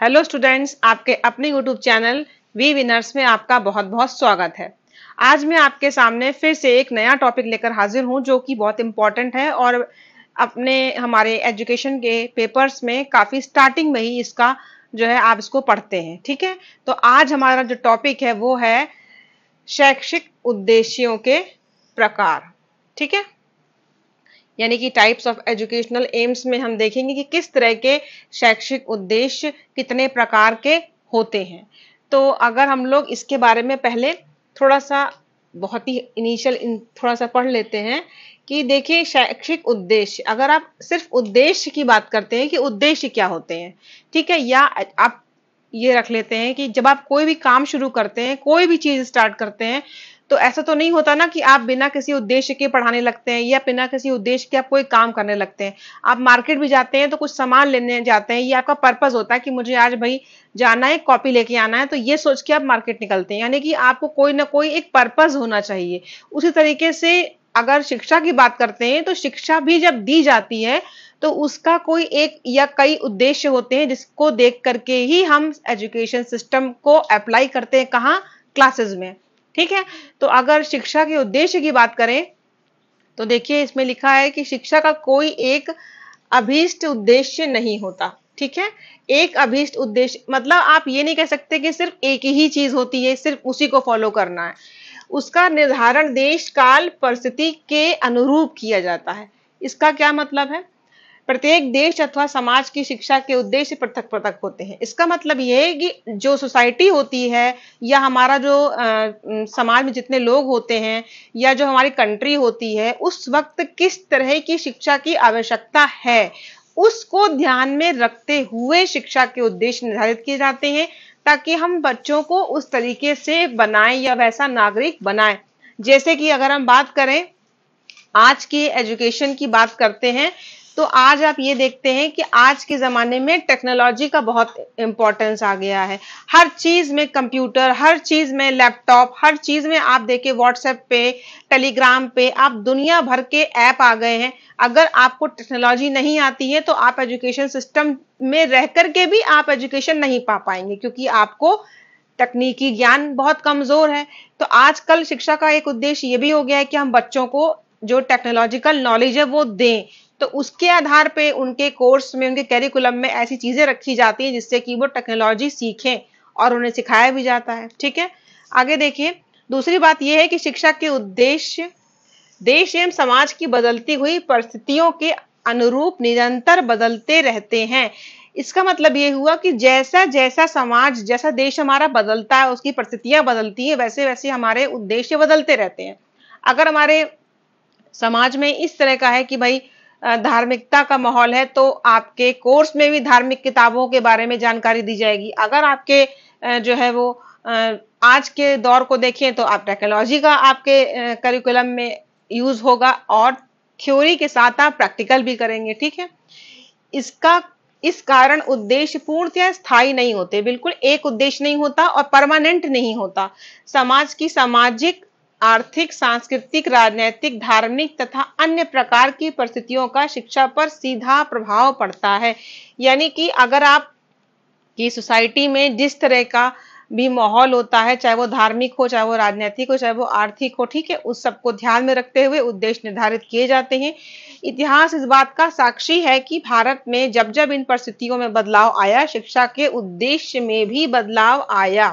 Hello students, आपके अपने YouTube channel we winners में आपका बहुत बहुत स्वागत है। आज मैं आपके सामने फिर से एक नया टॉपिक लेकर हाजिर हूं जो कि बहुत इंपॉर्टेंट है और अपने हमारे एजुकेशन के पेपर्स में काफी स्टार्टिंग में ही इसका जो है आप इसको पढ़ते हैं। ठीक है, तो आज हमारा जो टॉपिक है वो है शैक्षिक उद्देश्यों के प्रकार। ठीक है, यानी कि टाइप्स ऑफ एजुकेशनल एम्स में हम देखेंगे कि किस तरह के शैक्षिक उद्देश्य कितने प्रकार के होते हैं। तो अगर हम लोग इसके बारे में पहले थोड़ा सा बहुत ही इनिशियल थोड़ा सा पढ़ लेते हैं कि देखिए शैक्षिक उद्देश्य, अगर आप सिर्फ उद्देश्य की बात करते हैं कि उद्देश्य क्या होते हैं, ठीक है, या आप ये रख लेते हैं कि जब आप कोई भी काम शुरू करते हैं, कोई भी चीज स्टार्ट करते हैं, तो ऐसा तो नहीं होता ना कि आप बिना किसी उद्देश्य के पढ़ाने लगते हैं या बिना किसी उद्देश्य के आप कोई काम करने लगते हैं। आप मार्केट भी जाते हैं तो कुछ सामान लेने जाते हैं, ये आपका पर्पस होता है कि मुझे आज भाई जाना है, कॉपी लेके आना है, तो ये सोच के आप मार्केट निकलते हैं, यानी कि आपको कोई ना कोई एक पर्पस होना चाहिए। उसी तरीके से अगर शिक्षा की बात करते हैं तो शिक्षा भी जब दी जाती है तो उसका कोई एक या कई उद्देश्य होते हैं जिसको देख करके ही हम एजुकेशन सिस्टम को अप्लाई करते हैं। कहाँ? क्लासेस में। ठीक है, तो अगर शिक्षा के उद्देश्य की बात करें तो देखिए इसमें लिखा है कि शिक्षा का कोई एक अभीष्ट उद्देश्य नहीं होता। ठीक है, एक अभीष्ट उद्देश्य मतलब आप ये नहीं कह सकते कि सिर्फ एक ही चीज होती है, सिर्फ उसी को फॉलो करना है। उसका निर्धारण देश काल परिस्थिति के अनुरूप किया जाता है। इसका क्या मतलब है? प्रत्येक देश अथवा समाज की शिक्षा के उद्देश्य पृथक पृथक होते हैं। इसका मतलब यह है कि जो सोसाइटी होती है या हमारा जो समाज में जितने लोग होते हैं या जो हमारी कंट्री होती है, उस वक्त किस तरह की शिक्षा की आवश्यकता है, उसको ध्यान में रखते हुए शिक्षा के उद्देश्य निर्धारित किए जाते हैं ताकि हम बच्चों को उस तरीके से बनाएं या वैसा नागरिक बनाएं। जैसे कि अगर हम बात करें आज की एजुकेशन की बात करते हैं तो आज आप ये देखते हैं कि आज के जमाने में टेक्नोलॉजी का बहुत इंपॉर्टेंस आ गया है। हर चीज में कंप्यूटर, हर चीज में लैपटॉप, हर चीज में आप देखिए व्हाट्सएप पे, टेलीग्राम पे आप दुनिया भर के ऐप आ गए हैं। अगर आपको टेक्नोलॉजी नहीं आती है तो आप एजुकेशन सिस्टम में रह करके भी आप एजुकेशन नहीं पा पाएंगे क्योंकि आपको तकनीकी ज्ञान बहुत कमजोर है। तो आजकल शिक्षा का एक उद्देश्य ये भी हो गया है कि हम बच्चों को जो टेक्नोलॉजिकल नॉलेज है वो दें, तो उसके आधार पे उनके कोर्स में, उनके कैरिकुलम में ऐसी चीजें रखी जाती हैं जिससे कि वो टेक्नोलॉजी सीखें और उन्हें सिखाया भी जाता है। ठीक है, आगे देखिए दूसरी बात यह है कि शिक्षा के उद्देश्य देश एवं समाज की बदलती हुई परिस्थितियों के अनुरूप निरंतर बदलते रहते हैं। इसका मतलब ये हुआ कि जैसा जैसा समाज, जैसा देश हमारा बदलता है, उसकी परिस्थितियां बदलती है, वैसे वैसे हमारे उद्देश्य बदलते रहते हैं। अगर हमारे समाज में इस तरह का है कि भाई धार्मिकता का माहौल है तो आपके कोर्स में भी धार्मिक किताबों के बारे में जानकारी दी जाएगी। अगर आपके जो है वो आज के दौर को देखें तो आप टेक्नोलॉजी का आपके करिकुलम में यूज होगा और थ्योरी के साथ आप प्रैक्टिकल भी करेंगे। ठीक है, इस कारण उद्देश्य पूर्णतः स्थायी नहीं होते, बिल्कुल एक उद्देश्य नहीं होता और परमानेंट नहीं होता। समाज की सामाजिक, आर्थिक, सांस्कृतिक, राजनीतिक, धार्मिक तथा अन्य प्रकार की परिस्थितियों का शिक्षा पर सीधा प्रभाव पड़ता है। यानी कि अगर आप की सोसाइटी में जिस तरह का भी माहौल होता है, चाहे वो धार्मिक हो, चाहे वो राजनीतिक हो, चाहे वो आर्थिक हो, ठीक है, उस सबको ध्यान में रखते हुए उद्देश्य निर्धारित किए जाते हैं। इतिहास इस बात का साक्षी है कि भारत में जब जब इन परिस्थितियों में बदलाव आया, शिक्षा के उद्देश्य में भी बदलाव आया।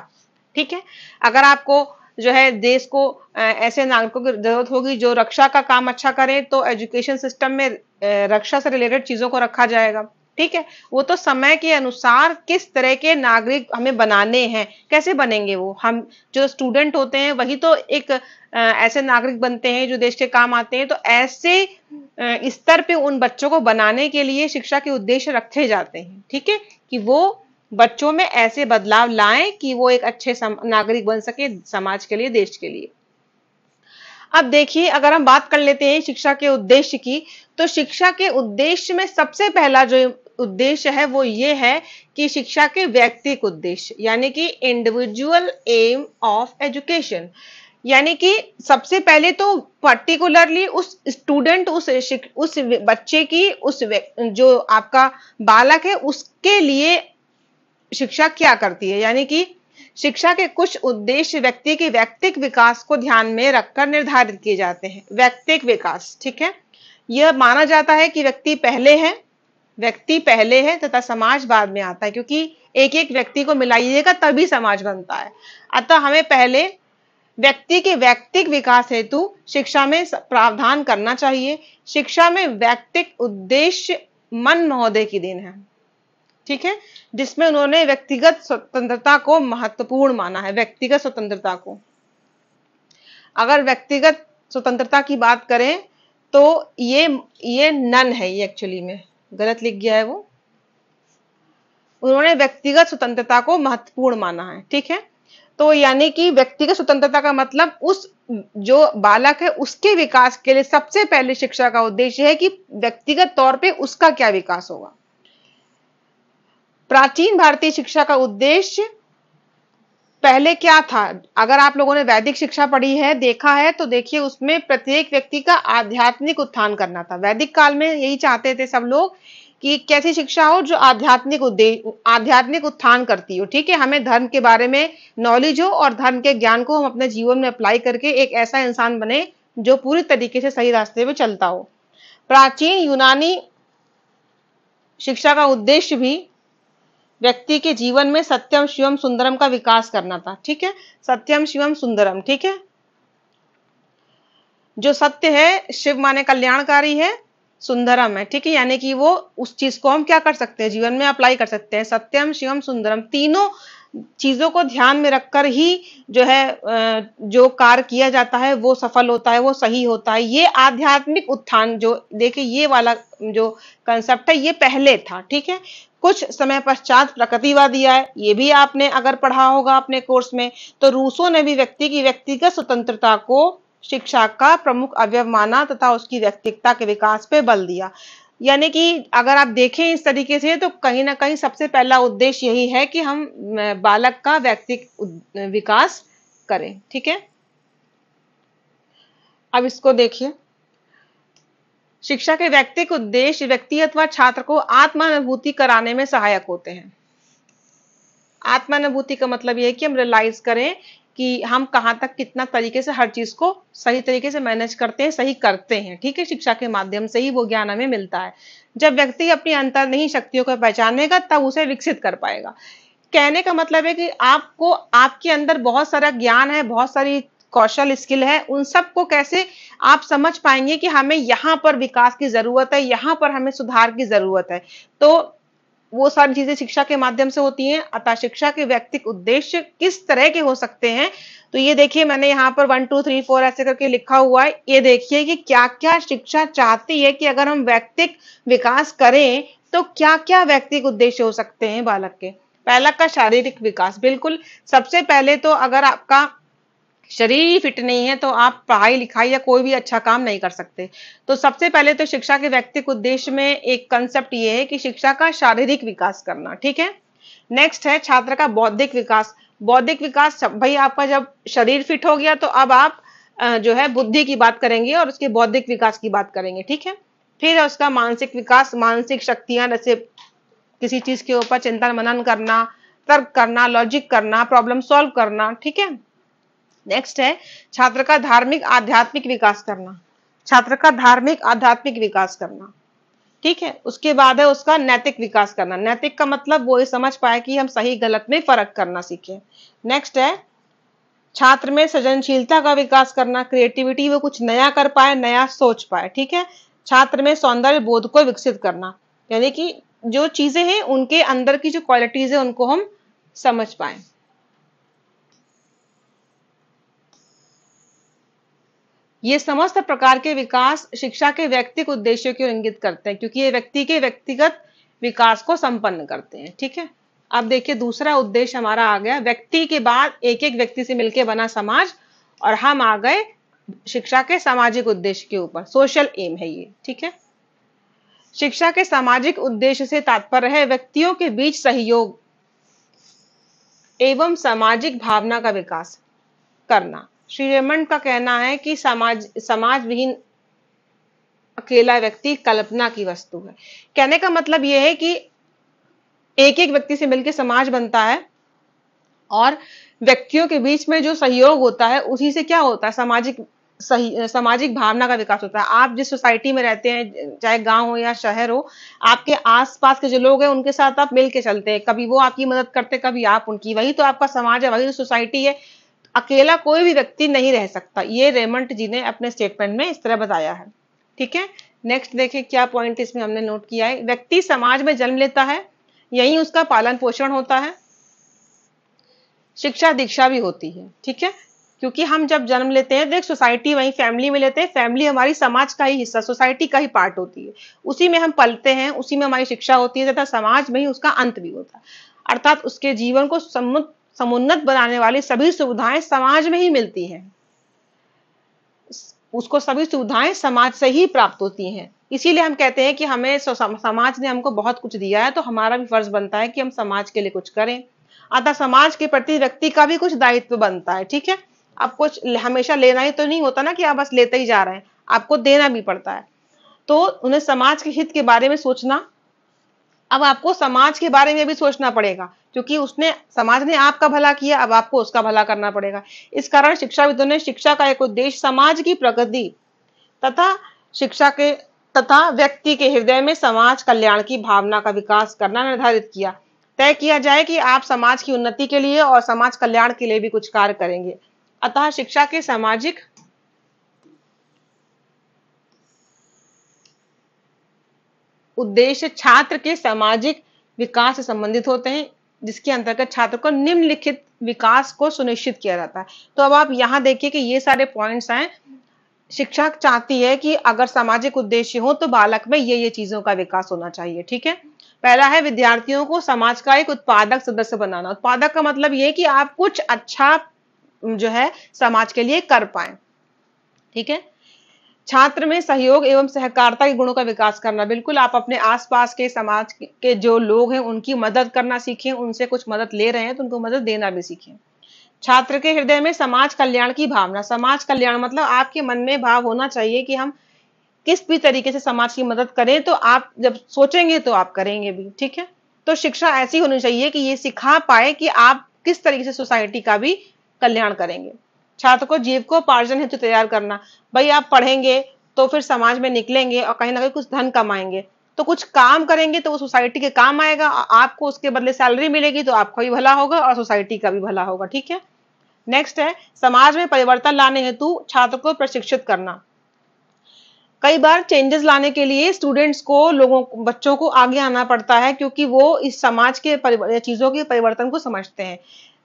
ठीक है, अगर आपको जो है देश को ऐसे नागरिकों की जरूरत होगी जो रक्षा का काम अच्छा करें तो एजुकेशन सिस्टम में रक्षा से रिलेटेड चीजों को रखा जाएगा। ठीक है, वो तो समय के अनुसार किस तरह के नागरिक हमें बनाने हैं, कैसे बनेंगे वो, हम जो स्टूडेंट होते हैं वही तो एक ऐसे नागरिक बनते हैं जो देश के काम आते हैं। तो ऐसे स्तर पे उन बच्चों को बनाने के लिए शिक्षा के उद्देश्य रखे जाते हैं। ठीक है, कि वो बच्चों में ऐसे बदलाव लाएं कि वो एक अच्छे नागरिक बन सके समाज के लिए, देश के लिए। अब देखिए अगर हम बात कर लेते हैं शिक्षा के उद्देश्य की, तो शिक्षा के उद्देश्य में सबसे पहला जो उद्देश्य है वो ये है कि शिक्षा के व्यक्तिगत उद्देश्य, यानी कि इंडिविजुअल एम ऑफ एजुकेशन, यानी कि सबसे पहले तो पर्टिकुलरली उस स्टूडेंट, उस बच्चे की, उस जो आपका बालक है उसके लिए शिक्षा क्या करती है, यानी कि शिक्षा के कुछ उद्देश्य व्यक्ति के व्यक्तिगत विकास को ध्यान में रखकर निर्धारित किए जाते हैं। व्यक्तिगत विकास, ठीक है, यह माना जाता है कि व्यक्ति पहले है तथा समाज बाद में आता है, क्योंकि एक एक व्यक्ति को मिलाइएगा तभी समाज बनता है। अतः हमें पहले व्यक्ति के व्यक्तिगत विकास हेतु शिक्षा में प्रावधान करना चाहिए। शिक्षा में व्यक्तिगत उद्देश्य मन महोदय की देन है, ठीक है, जिसमें उन्होंने व्यक्तिगत स्वतंत्रता को महत्वपूर्ण माना है। व्यक्तिगत स्वतंत्रता को, अगर व्यक्तिगत स्वतंत्रता की बात करें तो ये नन है, ये एक्चुअली में गलत लिख गया है वो, उन्होंने व्यक्तिगत स्वतंत्रता को महत्वपूर्ण माना है, ठीक है। तो यानी कि व्यक्तिगत स्वतंत्रता का मतलब उस जो बालक है उसके विकास के लिए सबसे पहले शिक्षा का उद्देश्य है कि व्यक्तिगत तौर पे उसका क्या विकास होगा। प्राचीन भारतीय शिक्षा का उद्देश्य पहले क्या था? अगर आप लोगों ने वैदिक शिक्षा पढ़ी है, देखा है, तो देखिए उसमें प्रत्येक व्यक्ति का आध्यात्मिक उत्थान करना था। वैदिक काल में यही चाहते थे सब लोग कि कैसी शिक्षा हो जो आध्यात्मिक उत्थान करती हो, ठीक है, हमें धर्म के बारे में नॉलेज हो और धर्म के ज्ञान को हम अपने जीवन में अप्लाई करके एक ऐसा इंसान बने जो पूरी तरीके से सही रास्ते पे चलता हो। प्राचीन यूनानी शिक्षा का उद्देश्य भी व्यक्ति के जीवन में सत्यम शिवम सुंदरम का विकास करना था, ठीक है, सत्यम शिवम सुंदरम, ठीक है, जो सत्य है, शिव माने कल्याणकारी है, सुंदरम है, ठीक है, यानी कि वो उस चीज को हम क्या कर सकते हैं, जीवन में अप्लाई कर सकते हैं। सत्यम शिवम सुंदरम, तीनों चीजों को ध्यान में रखकर ही जो है जो कार्य किया जाता है वो सफल होता है, वो सही होता है। ये आध्यात्मिक उत्थान, जो देखिए ये वाला जो कंसेप्ट है ये पहले था, ठीक है। कुछ समय पश्चात प्रकृतिवादी आए, ये भी आपने अगर पढ़ा होगा अपने कोर्स में, तो रूसो ने भी व्यक्ति की व्यक्तिगत स्वतंत्रता को शिक्षा का प्रमुख अवयव माना तथा उसकी व्यक्तिगता के विकास पे बल दिया। यानी कि अगर आप देखें इस तरीके से तो कहीं ना कहीं सबसे पहला उद्देश्य यही है कि हम बालक का व्यक्तिगत विकास करें, ठीक है। अब इसको देखिए, शिक्षा के व्यक्तिगत उद्देश्य व्यक्ति अथवा छात्र को आत्मानुभूति कराने में सहायक होते हैं। आत्मानुभूति का मतलब यह है कि हम रियलाइज करें कि हम कहां तक कितना तरीके से हर चीज को सही तरीके से मैनेज करते हैं, सही करते हैं, ठीक है। शिक्षा के माध्यम से ही वो ज्ञान हमें मिलता है। जब व्यक्ति अपनी अंतर्निहित शक्तियों को पहचानेगा तब उसे विकसित कर पाएगा। कहने का मतलब है कि आपको, आपके अंदर बहुत सारा ज्ञान है, बहुत सारी कौशल स्किल है, उन सबको कैसे आप समझ पाएंगे कि हमें यहाँ पर विकास की जरूरत है, यहाँ पर हमें सुधार की जरूरत है, तो वो सारी चीजें शिक्षा के माध्यम से होती हैं। अतः शिक्षा के व्यक्तिगत उद्देश्य किस तरह के हो सकते हैं, तो ये देखिए मैंने यहाँ पर 1 2 3 4 ऐसे करके लिखा हुआ है। ये देखिए कि क्या क्या शिक्षा चाहती है कि अगर हम व्यक्तिगत विकास करें तो क्या क्या व्यक्तिगत उद्देश्य हो सकते हैं बालक के। पहला का शारीरिक विकास, बिल्कुल सबसे पहले तो अगर आपका शरीर ही फिट नहीं है तो आप पढ़ाई लिखाई या कोई भी अच्छा काम नहीं कर सकते। तो सबसे पहले तो शिक्षा के व्यक्तिगत उद्देश्य में एक कंसेप्ट ये है कि शिक्षा का शारीरिक विकास करना, ठीक है। नेक्स्ट है छात्र का बौद्धिक विकास। बौद्धिक विकास, भाई आपका जब शरीर फिट हो गया तो अब आप जो है बुद्धि की बात करेंगे और उसके बौद्धिक विकास की बात करेंगे, ठीक है। फिर है उसका मानसिक विकास, मानसिक शक्तियां, जैसे किसी चीज के ऊपर चिंतन मनन करना, तर्क करना, लॉजिक करना, प्रॉब्लम सॉल्व करना, ठीक है। नेक्स्ट है छात्र का धार्मिक आध्यात्मिक विकास करना, छात्र का धार्मिक आध्यात्मिक विकास करना, ठीक है। उसके बाद है उसका नैतिक विकास करना। नैतिक का मतलब वो ये समझ पाए कि हम सही गलत में फर्क करना सीखें। नेक्स्ट है छात्र में सृजनशीलता का विकास करना, क्रिएटिविटी, वो कुछ नया कर पाए, नया सोच पाए, ठीक है। छात्र में सौंदर्य बोध को विकसित करना, यानी कि जो चीजें हैं उनके अंदर की जो क्वालिटीज है उनको हम समझ पाए। ये समस्त प्रकार के विकास शिक्षा के व्यक्तिगत उद्देश्यों को इंगित करते हैं, क्योंकि ये व्यक्ति के व्यक्तिगत विकास को संपन्न करते हैं, ठीक है। अब देखिए दूसरा उद्देश्य हमारा आ गया, व्यक्ति के बाद एक एक व्यक्ति से मिलकर बना समाज, और हम आ गए शिक्षा के सामाजिक उद्देश्य के ऊपर। सोशल एम है ये, ठीक है। शिक्षा के सामाजिक उद्देश्य से तात्पर्य है व्यक्तियों के बीच सहयोग एवं सामाजिक भावना का विकास करना। श्री रेमंड का कहना है कि समाज विहीन अकेला व्यक्ति कल्पना की वस्तु है। कहने का मतलब यह है कि एक एक व्यक्ति से मिलकर समाज बनता है और व्यक्तियों के बीच में जो सहयोग होता है उसी से क्या होता है, सामाजिक भावना का विकास होता है। आप जिस सोसाइटी में रहते हैं, चाहे गांव हो या शहर हो, आपके आसपास के जो लोग हैं उनके साथ आप मिल के चलते हैं, कभी वो आपकी मदद करते कभी आप उनकी, वही तो आपका समाज है, वही तो सोसाइटी है। अकेला कोई भी व्यक्ति नहीं रह सकता, ये रेमंड जी ने अपने स्टेटमेंट में इस तरह बताया है। ठीक है, नेक्स्ट देखिए क्या पॉइंट इसमें हमने नोट किया है। व्यक्ति समाज में जन्म लेता है, यही उसका पालन पोषण होता है, शिक्षा दीक्षा भी होती है। ठीक है, क्योंकि हम जब जन्म लेते हैं, देख सोसाइटी वही फैमिली में लेते हैं, फैमिली हमारी समाज का ही हिस्सा, सोसाइटी का ही पार्ट होती है, उसी में हम पलते हैं, उसी में हमारी शिक्षा होती है तथा समाज में ही उसका अंत भी होता है। अर्थात उसके जीवन को समुन्नत बनाने वाली सभी सुविधाएं समाज में ही मिलती हैं, उसको सभी सुविधाएं समाज से ही प्राप्त होती हैं। इसीलिए हम कहते हैं कि हमें समाज ने हमको बहुत कुछ दिया है, तो हमारा भी फर्ज बनता है कि हम समाज के लिए कुछ करें। अतः समाज के प्रति व्यक्ति का भी कुछ दायित्व बनता है। ठीक है, अब कुछ हमेशा लेना ही तो नहीं होता ना कि आप बस लेते ही जा रहे हैं, आपको देना भी पड़ता है। तो उन्हें समाज के हित के बारे में सोचना, अब आपको समाज के बारे में भी सोचना पड़ेगा, क्योंकि समाज ने आपका भला किया, अब आपको उसका भला करना पड़ेगा। इस कारण शिक्षाविदों ने शिक्षा का एक उद्देश्य समाज की प्रगति तथा व्यक्ति के हृदय में समाज कल्याण की भावना का विकास करना निर्धारित किया। तय किया जाए कि आप समाज की उन्नति के लिए और समाज कल्याण के लिए भी कुछ कार्य करेंगे। अतः शिक्षा के सामाजिक उद्देश्य छात्र के सामाजिक विकास से संबंधित होते हैं, जिसके अंतर्गत छात्र को निम्नलिखित विकास को सुनिश्चित किया जाता है। तो अब आप यहां देखिए कि ये सारे पॉइंट्स हैं। शिक्षा चाहती है कि अगर सामाजिक उद्देश्य हो तो बालक में ये चीजों का विकास होना चाहिए। ठीक है, पहला है विद्यार्थियों को समाज का एक उत्पादक सदस्य बनाना। उत्पादक का मतलब ये कि आप कुछ अच्छा जो है समाज के लिए कर पाए। ठीक है, छात्र में सहयोग एवं सहकारिता के गुणों का विकास करना। बिल्कुल, आप अपने आसपास के समाज के जो लोग हैं उनकी मदद करना सीखें, उनसे कुछ मदद ले रहे हैं तो उनको मदद देना भी सीखें। छात्र के हृदय में समाज कल्याण की भावना। समाज कल्याण मतलब आपके मन में भाव होना चाहिए कि हम किस भी तरीके से समाज की मदद करें, तो आप जब सोचेंगे तो आप करेंगे भी। ठीक है, तो शिक्षा ऐसी होनी चाहिए कि ये सिखा पाए कि आप किस तरीके से सोसाइटी का भी कल्याण करेंगे। छात्र को जीविकोपार्जन हेतु तैयार करना। भाई आप पढ़ेंगे तो फिर समाज में निकलेंगे और कहीं ना कहीं कुछ धन कमाएंगे, तो कुछ काम करेंगे तो वो सोसाइटी के काम आएगा, आपको उसके बदले सैलरी मिलेगी, तो आपका भी भला होगा और सोसाइटी का भी भला होगा। ठीक है, नेक्स्ट है समाज में परिवर्तन लाने हेतु छात्र को प्रशिक्षित करना। कई बार चेंजेस लाने के लिए स्टूडेंट्स को बच्चों को आगे आना पड़ता है, क्योंकि वो इस समाज के चीजों के परिवर्तन को समझते हैं।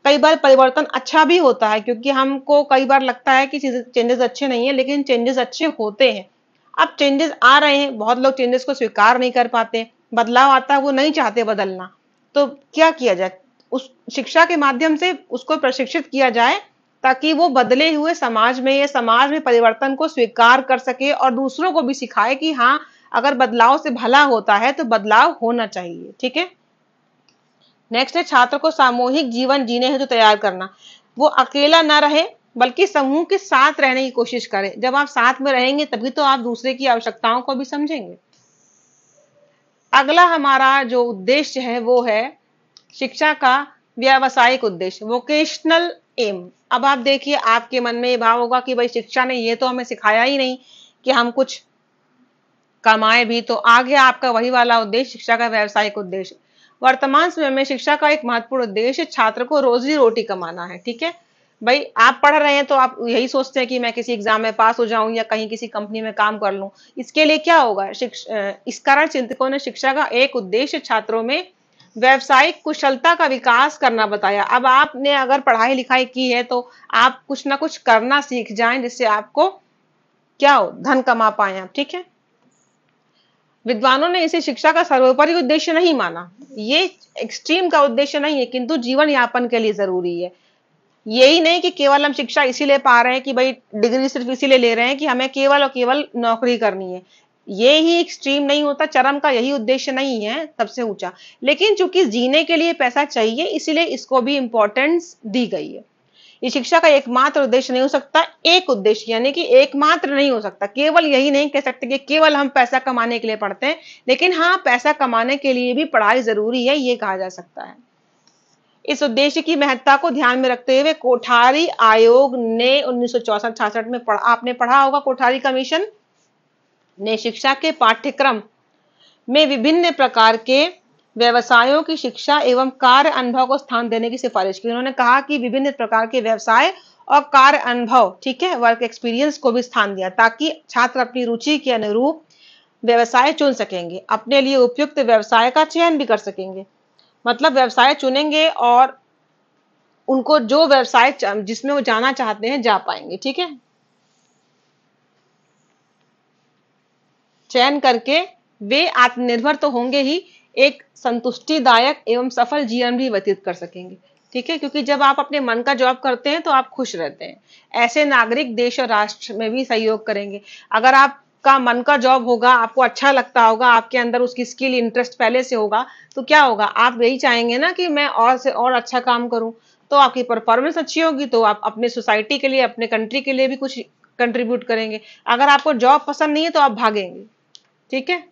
कई बार परिवर्तन अच्छा भी होता है, क्योंकि हमको कई बार लगता है कि चेंजेस अच्छे नहीं है, लेकिन चेंजेस अच्छे होते हैं। अब चेंजेस आ रहे हैं, बहुत लोग चेंजेस को स्वीकार नहीं कर पाते, बदलाव आता है वो नहीं चाहते बदलना, तो क्या किया जाए? उस शिक्षा के माध्यम से उसको प्रशिक्षित किया जाए ताकि वो बदले हुए समाज में परिवर्तन को स्वीकार कर सके और दूसरों को भी सिखाए कि हाँ, अगर बदलाव से भला होता है तो बदलाव होना चाहिए। ठीक है, नेक्स्ट है छात्र को सामूहिक जीवन जीने हेतु तैयार करना। वो अकेला ना रहे बल्कि समूह के साथ रहने की कोशिश करे। जब आप साथ में रहेंगे तभी तो आप दूसरे की आवश्यकताओं को भी समझेंगे। अगला हमारा जो उद्देश्य है वो है शिक्षा का व्यावसायिक उद्देश्य, वोकेशनल एम। अब आप देखिए, आपके मन में ये भाव होगा कि भाई शिक्षा ने ये तो हमें सिखाया ही नहीं कि हम कुछ कमाए भी, तो आगे आपका वही वाला उद्देश्य शिक्षा का व्यावसायिक उद्देश्य। वर्तमान समय में शिक्षा का एक महत्वपूर्ण उद्देश्य छात्र को रोजी रोटी कमाना है। ठीक है, भाई आप पढ़ रहे हैं तो आप यही सोचते हैं कि मैं किसी एग्जाम में पास हो जाऊं या कहीं किसी कंपनी में काम कर लूं। इसके लिए क्या होगा? इस कारण चिंतकों ने शिक्षा का एक उद्देश्य छात्रों में व्यवसायिक कुशलता का विकास करना बताया। अब आपने अगर पढ़ाई लिखाई की है तो आप कुछ ना कुछ करना सीख जाएं, जिससे आपको क्या हो, धन कमा पाए आप। ठीक है, विद्वानों ने इसे शिक्षा का सर्वोपरि उद्देश्य नहीं माना, ये एक्सट्रीम का उद्देश्य नहीं है, किंतु जीवन यापन के लिए जरूरी है। यही नहीं कि केवल हम शिक्षा इसीलिए पा रहे हैं कि भाई डिग्री सिर्फ इसीलिए ले रहे हैं कि हमें केवल और केवल नौकरी करनी है, ये ही एक्सट्रीम नहीं होता, चरम का यही उद्देश्य नहीं है सबसे ऊंचा। लेकिन चूंकि जीने के लिए पैसा चाहिए, इसीलिए इसको भी इंपॉर्टेंस दी गई है। ये शिक्षा का एकमात्र उद्देश्य नहीं हो सकता, एक उद्देश्य यानी कि एकमात्र नहीं हो सकता। केवल यही नहीं कह सकते कि केवल हम पैसा कमाने के लिए पढ़ते हैं, लेकिन हाँ, पैसा कमाने के लिए भी पढ़ाई जरूरी है, ये कहा जा सकता है। इस उद्देश्य की महत्ता को ध्यान में रखते हुए कोठारी आयोग ने 1964-66 में आपने पढ़ा होगा, कोठारी कमीशन ने शिक्षा के पाठ्यक्रम में विभिन्न प्रकार के व्यवसायों की शिक्षा एवं कार्य अनुभव को स्थान देने की सिफारिश की। उन्होंने कहा कि विभिन्न प्रकार के व्यवसाय और कार्य अनुभव, ठीक है, वर्क एक्सपीरियंस को भी स्थान दिया, ताकि छात्र अपनी रुचि के अनुरूप व्यवसाय चुन सकेंगे, अपने लिए उपयुक्त व्यवसाय का चयन भी कर सकेंगे। मतलब व्यवसाय चुनेंगे और उनको जो व्यवसाय जिसमें वो जाना चाहते हैं जा पाएंगे, ठीक है। चयन करके वे आत्मनिर्भर तो होंगे ही, एक संतुष्टिदायक एवं सफल जीवन भी व्यतीत कर सकेंगे, ठीक है। क्योंकि जब आप अपने मन का जॉब करते हैं तो आप खुश रहते हैं। ऐसे नागरिक देश और राष्ट्र में भी सहयोग करेंगे। अगर आपका मन का जॉब होगा, आपको अच्छा लगता होगा, आपके अंदर उसकी स्किल इंटरेस्ट पहले से होगा, तो क्या होगा, आप यही चाहेंगे ना कि मैं और से और अच्छा काम करूं, तो आपकी परफॉर्मेंस अच्छी होगी, तो आप अपने सोसाइटी के लिए, अपने कंट्री के लिए भी कुछ कंट्रीब्यूट करेंगे। अगर आपको जॉब पसंद नहीं है तो आप भागेंगे, ठीक है।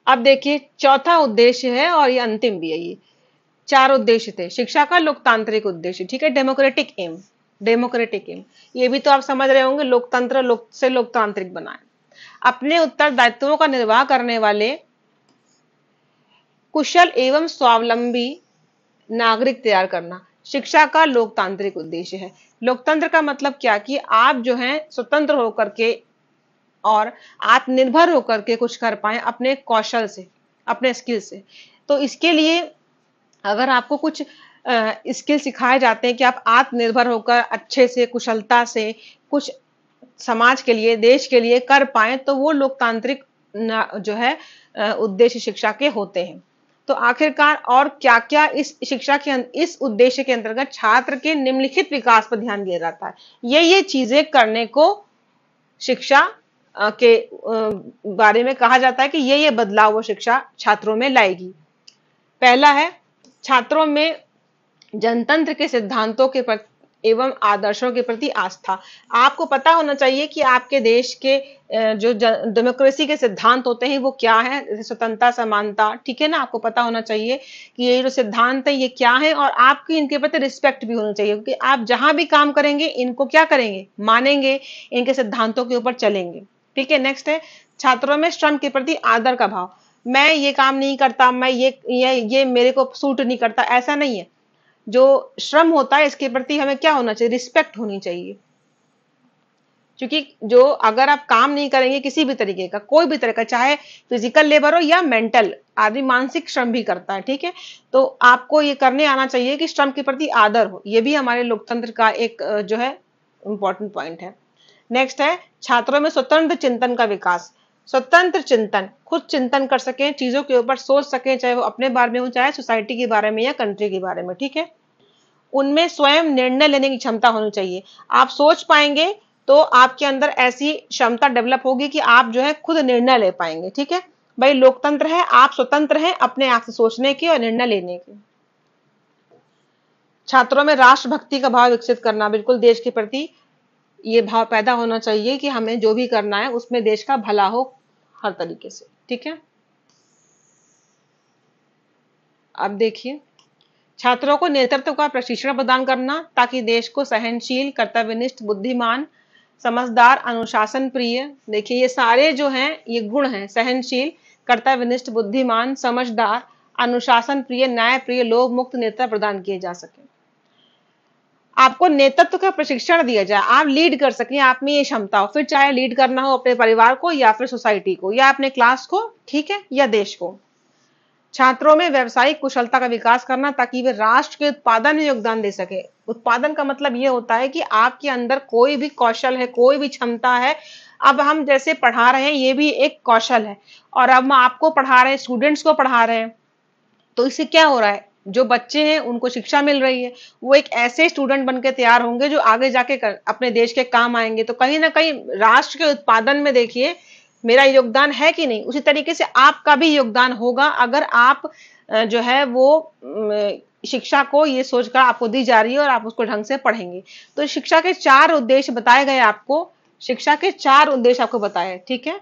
अब देखिए चौथा उद्देश्य है, और ये अंतिम भी है। ये 4 उद्देश्य थे। शिक्षा का लोकतांत्रिक उद्देश्य, ठीक है, डेमोक्रेटिक एम, डेमोक्रेटिक एम, ये भी तो आप समझ रहे होंगे, लोकतंत्र से लोकतांत्रिक बनाए। अपने उत्तरदायित्वों का निर्वाह करने वाले कुशल एवं स्वावलंबी नागरिक तैयार करना शिक्षा का लोकतांत्रिक उद्देश्य है। लोकतंत्र का मतलब क्या कि आप जो है स्वतंत्र होकर के और आत्मनिर्भर होकर के कुछ कर पाए अपने कौशल से, अपने स्किल से। तो इसके लिए अगर आपको कुछ स्किल सिखाए जाते हैं कि आप आत्मनिर्भर होकर अच्छे से, कुशलता से कुछ समाज के लिए, देश के लिए कर पाए, तो वो लोकतांत्रिक जो है उद्देश्य शिक्षा के होते हैं। तो आखिरकार और क्या क्या इस शिक्षा के इस उद्देश्य के अंतर्गत छात्र के निम्नलिखित विकास पर ध्यान दिया जाता है। ये चीजें करने को शिक्षा के बारे में कहा जाता है कि ये बदलाव वो शिक्षा छात्रों में लाएगी। पहला है छात्रों में जनतंत्र के सिद्धांतों के प्रति एवं आदर्शों के प्रति आस्था। आपको पता होना चाहिए कि आपके देश के जो डेमोक्रेसी के सिद्धांत होते हैं वो क्या है, जैसे स्वतंत्रता, समानता, ठीक है ना। आपको पता होना चाहिए कि ये जो सिद्धांत है ये क्या है, और आपकी इनके प्रति रिस्पेक्ट भी होनी चाहिए, क्योंकि आप जहां भी काम करेंगे इनको क्या करेंगे, मानेंगे, इनके सिद्धांतों के ऊपर चलेंगे, ठीक है। नेक्स्ट है छात्रों में श्रम के प्रति आदर का भाव। मैं ये काम नहीं करता, मैं ये मेरे को सूट नहीं करता, ऐसा नहीं है। जो श्रम होता है इसके प्रति हमें क्या होना चाहिए, रिस्पेक्ट होनी चाहिए। क्योंकि जो अगर आप काम नहीं करेंगे किसी भी तरीके का, कोई भी तरह का, चाहे फिजिकल लेबर हो या मेंटल, आदमी मानसिक श्रम भी करता है, ठीक है। तो आपको ये करने आना चाहिए कि श्रम के प्रति आदर हो। ये भी हमारे लोकतंत्र का एक जो है इंपॉर्टेंट पॉइंट है। नेक्स्ट है छात्रों में स्वतंत्र चिंतन का विकास। स्वतंत्र चिंतन, खुद चिंतन कर सकें, चीजों के ऊपर सोच सकें, चाहे वो अपने बारे में हो, चाहे सोसाइटी के बारे में या कंट्री के बारे में, ठीक है। उनमें स्वयं निर्णय लेने की क्षमता होनी चाहिए। आप सोच पाएंगे तो आपके अंदर ऐसी क्षमता डेवलप होगी कि आप जो है खुद निर्णय ले पाएंगे, ठीक है। भाई लोकतंत्र है, आप स्वतंत्र हैं अपने आप से सोचने के और निर्णय लेने के। छात्रों में राष्ट्रभक्ति का भाव विकसित करना, बिल्कुल देश के प्रति ये भाव पैदा होना चाहिए कि हमें जो भी करना है उसमें देश का भला हो हर तरीके से, ठीक है। अब देखिए छात्रों को नेतृत्व का प्रशिक्षण प्रदान करना, ताकि देश को सहनशील, कर्तव्यनिष्ठ, बुद्धिमान, समझदार, अनुशासन प्रिय, देखिए ये सारे जो हैं ये गुण हैं, सहनशील, कर्तव्यनिष्ठ, बुद्धिमान, समझदार, अनुशासन प्रिय, न्याय प्रिय, लोभ मुक्त नेता प्रदान किए जा सके। आपको नेतृत्व का प्रशिक्षण दिया जाए, आप लीड कर सकें, आप में ये क्षमता हो, फिर चाहे लीड करना हो अपने परिवार को या फिर सोसाइटी को या अपने क्लास को, ठीक है, या देश को। छात्रों में व्यावसायिक कुशलता का विकास करना, ताकि वे राष्ट्र के उत्पादन में योगदान दे सके। उत्पादन का मतलब ये होता है कि आपके अंदर कोई भी कौशल है, कोई भी क्षमता है। अब हम जैसे पढ़ा रहे हैं ये भी एक कौशल है, और अब हम आपको पढ़ा रहे हैं, स्टूडेंट्स को पढ़ा रहे हैं, तो इससे क्या हो रहा है, जो बच्चे हैं उनको शिक्षा मिल रही है, वो एक ऐसे स्टूडेंट बनकर तैयार होंगे जो आगे जाके अपने देश के काम आएंगे। तो कहीं ना कहीं राष्ट्र के उत्पादन में देखिए मेरा योगदान है कि नहीं, उसी तरीके से आपका भी योगदान होगा अगर आप जो है वो शिक्षा को ये सोचकर आपको दी जा रही है और आप उसको ढंग से पढ़ेंगे। तो शिक्षा के 4 उद्देश्य बताए गए आपको, शिक्षा के 4 उद्देश्य आपको बताए, ठीक है।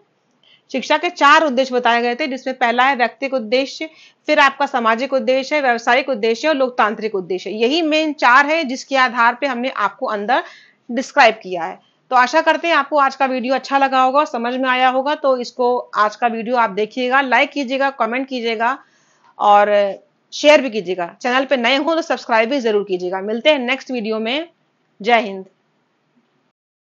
शिक्षा के 4 उद्देश्य बताए गए थे, जिसमें पहला है व्यक्तिगत उद्देश्य, फिर आपका सामाजिक उद्देश्य है, व्यावसायिक उद्देश्य और लोकतांत्रिक उद्देश्य। यही मेन 4 है जिसके आधार पे हमने आपको अंदर डिस्क्राइब किया है। तो आशा करते हैं आपको आज का वीडियो अच्छा लगा होगा, समझ में आया होगा। तो इसको आज का वीडियो आप देखिएगा, लाइक कीजिएगा, कमेंट कीजिएगा और शेयर भी कीजिएगा। चैनल पे नए हो तो सब्सक्राइब भी जरूर कीजिएगा। मिलते हैं नेक्स्ट वीडियो में। जय हिंद।